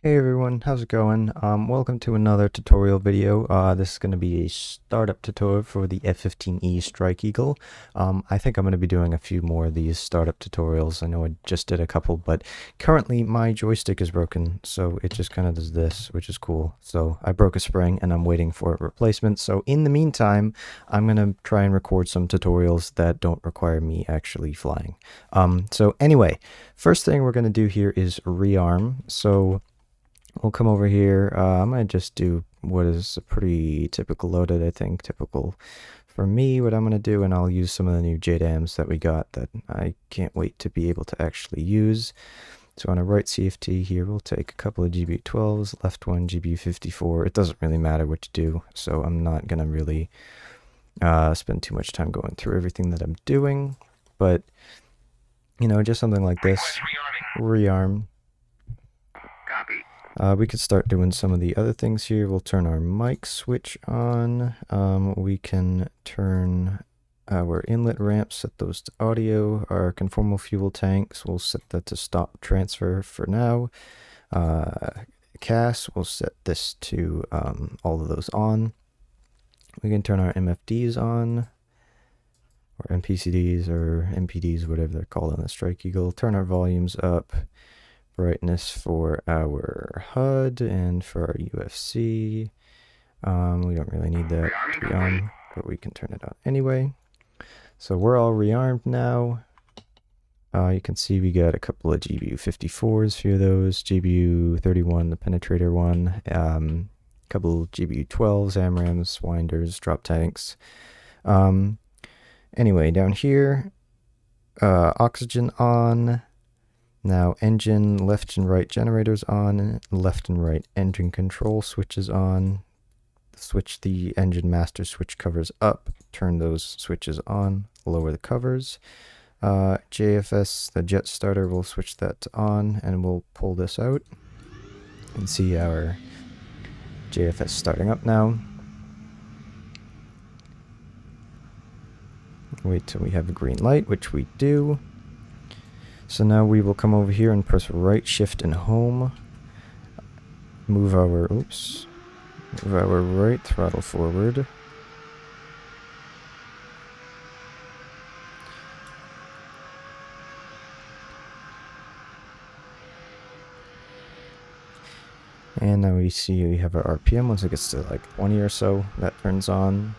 Hey everyone, how's it going? Welcome to another tutorial video. This is going to be a startup tutorial for the F-15E Strike Eagle. I think I'm going to be doing a few more of these startup tutorials. I know I just did a couple, but currently my joystick is broken, so it just kind of does this, which is cool. So I broke a spring and I'm waiting for a replacement. So in the meantime, I'm going to try and record some tutorials that don't require me actually flying. So anyway, first thing we're going to do here is rearm. So we'll come over here. I'm going to just do what is a pretty typical loaded, I think, typical for me, what I'm going to do, and I'll use some of the new JDAMs that we got that I can't wait to be able to actually use. So on a right CFT here, we'll take a couple of GBU12s, left one GBU54. It doesn't really matter what you do, so I'm not going to really spend too much time going through everything that I'm doing, but, you know, just something like this, rearm. We could start doing some of the other things here. We'll turn our mic switch on. We can turn our inlet ramps, set those to audio. Our conformal fuel tanks, we'll set that to stop transfer for now. CAS, we'll set this to all of those on. We can turn our MFDs on, or MPCDs, or MPDs, whatever they're called on the Strike Eagle. Turn our volumes up. Brightness for our HUD and for our UFC. We don't really need that to be on, but we can turn it on anyway. So we're all rearmed now. You can see we got a couple of GBU 54s, few of those, GBU 31, the penetrator one, couple GBU 12s, AMRAMs, winders, drop tanks. Anyway, down here, oxygen on. Now engine left and right generators on, left and right engine control switches on. Switch the engine master switch covers up, turn those switches on, lower the covers. JFS, the jet starter, we'll switch that to on, and we'll pull this out and see our JFS starting up now. Wait till we have a green light, which we do. So now we will come over here and press right shift and home. Move our right throttle forward. And now we see we have our RPM. Once it gets to like 20 or so, that turns on.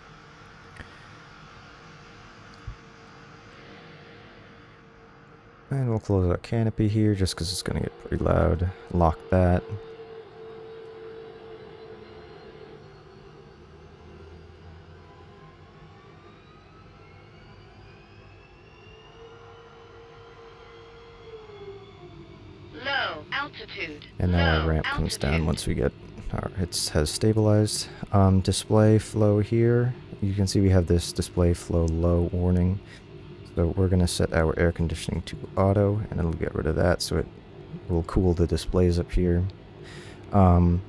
And we'll close our canopy here just because it's going to get pretty loud. Lock that. Low altitude. And now our ramp comes down once we get it has stabilized. Display flow here. You can see we have this display flow low warning. So we're going to set our air conditioning to auto, and it'll get rid of that, so it will cool the displays up here. Now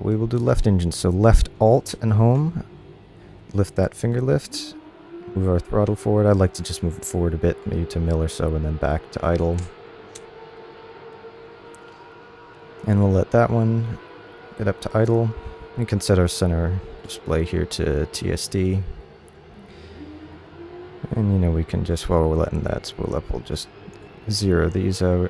we will do left engine. So left alt and home. Lift that finger lift. Move our throttle forward. I'd like to just move it forward a bit, maybe to mill or so, and then back to idle. And we'll let that one get up to idle. We can set our center display here to TSD. And you know, we can just, while we're letting that spool up, we'll just zero these out.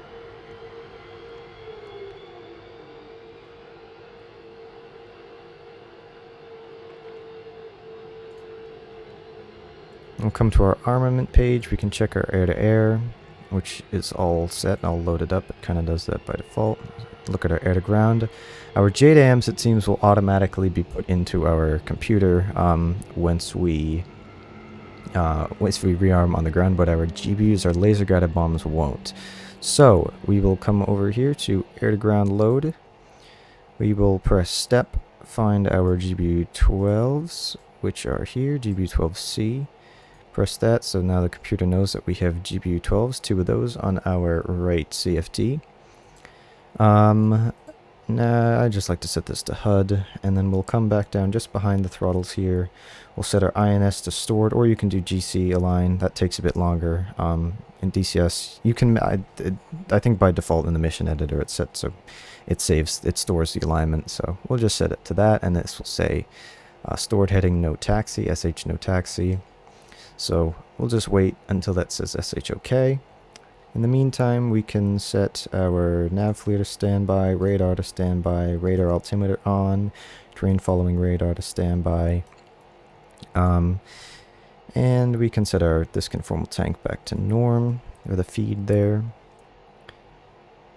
We'll come to our armament page. We can check our air-to-air, which is all set and all loaded up. It kind of does that by default. Look at our air-to-ground. Our JDAMs, it seems, will automatically be put into our computer once we rearm on the ground, but our GBUs, our laser-guided bombs, won't. So we will come over here to air-to-ground load. We will press step, find our GBU-12s, which are here, GBU-12C. Press that, so now the computer knows that we have GBU-12s, two of those on our right CFT. Nah, I just like to set this to HUD, and then we'll come back down just behind the throttles here. We'll set our INS to stored, or you can do GC align. That takes a bit longer. In DCS, you can, I think by default in the mission editor it's set so it stores the alignment. So we'll just set it to that, and this will say stored heading no taxi, SH no taxi. So we'll just wait until that says SH OK. In the meantime, we can set our nav FLIR to standby, radar to standby, radar altimeter on, terrain following radar to standby. And we can set our disconformal tank back to norm, or the feed there.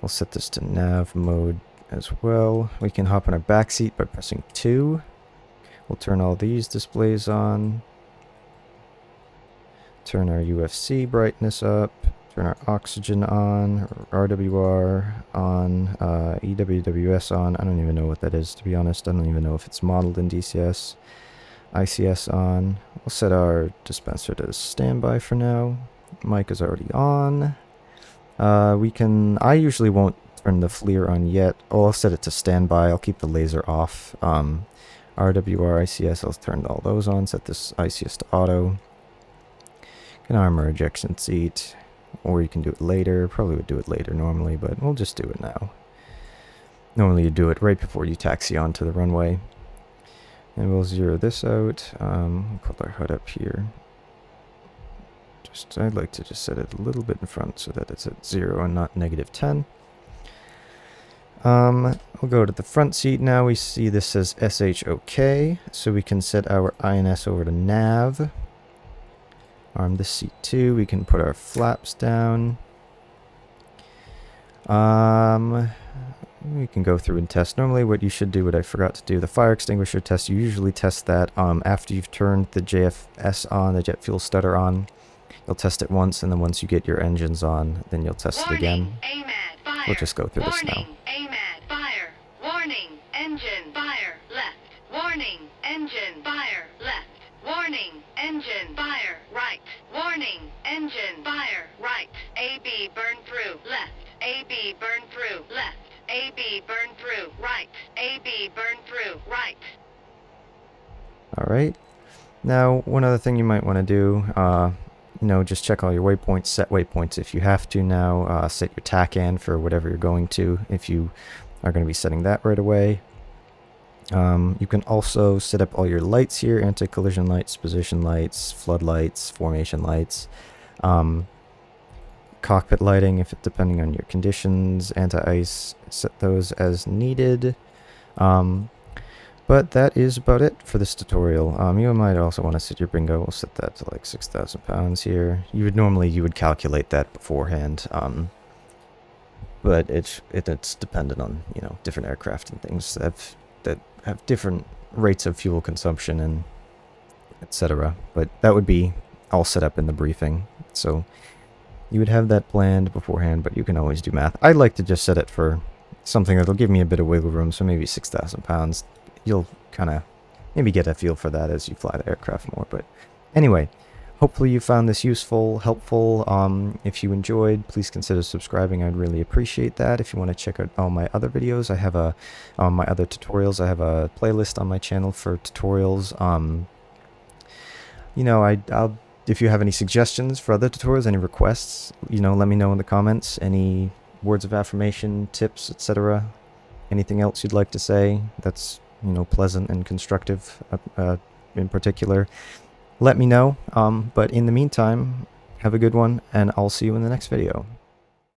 We'll set this to nav mode as well. We can hop in our back seat by pressing 2. We'll turn all these displays on. Turn our UFC brightness up. Turn our oxygen on, RWR on, EWWS on. I don't even know what that is, to be honest. I don't even know if it's modeled in DCS. ICS on. We'll set our dispenser to standby for now. Mic is already on. I usually won't turn the FLIR on yet. Oh, I'll set it to standby. I'll keep the laser off. RWR, ICS, I'll turn all those on. Set this ICS to auto. Can arm our ejection seat. Or you can do it later. Probably would do it later normally, but we'll just do it now. Normally you do it right before you taxi onto the runway. And we'll zero this out. We'll put our HUD up here. I'd like to just set it a little bit in front so that it's at 0 and not -10. We'll go to the front seat now. We see this says SHOK, so we can set our INS over to nav. Arm this seat too. We can put our flaps down. We can go through and test. Normally what you should do, what I forgot to do, the fire extinguisher test, you usually test that after you've turned the JFS on, the jet fuel stutter on. You'll test it once, and then once you get your engines on, then you'll test it again. AMAD, fire. We'll just go through this now. Warning, AMAD, fire. Warning, engine, fire, left. Warning, engine, fire, left. Warning, engine, fire, right. Warning, engine, fire, right. AB burn through, left. AB burn through, left. AB burn through, right. AB burn through, right. Alright. Now, one other thing you might want to do, just check all your waypoints, set waypoints if you have to now, set your TACAN for whatever you're going to, if you are going to be setting that right away. You can also set up all your lights here, anti-collision lights, position lights, floodlights, formation lights, cockpit lighting, if depending on your conditions, anti-ice, set those as needed. But that is about it for this tutorial. You might also want to set your bingo. We'll set that to like 6,000 pounds here. You would calculate that beforehand. But it's dependent on different aircraft and things that have different rates of fuel consumption and etc. But that would be all set up in the briefing. So you would have that planned beforehand, but you can always do math. I like to just set it for something that'll give me a bit of wiggle room, so maybe 6,000 pounds. You'll kind of maybe get a feel for that as you fly the aircraft more. But anyway, hopefully you found this useful, helpful. If you enjoyed, please consider subscribing. I'd really appreciate that. If you want to check out all my other videos, I have my other tutorials. I have a playlist on my channel for tutorials. If you have any suggestions for other tutorials, any requests, let me know in the comments. Any words of affirmation, tips, etc. Anything else you'd like to say that's pleasant and constructive in particular, let me know. But in the meantime, have a good one, and I'll see you in the next video.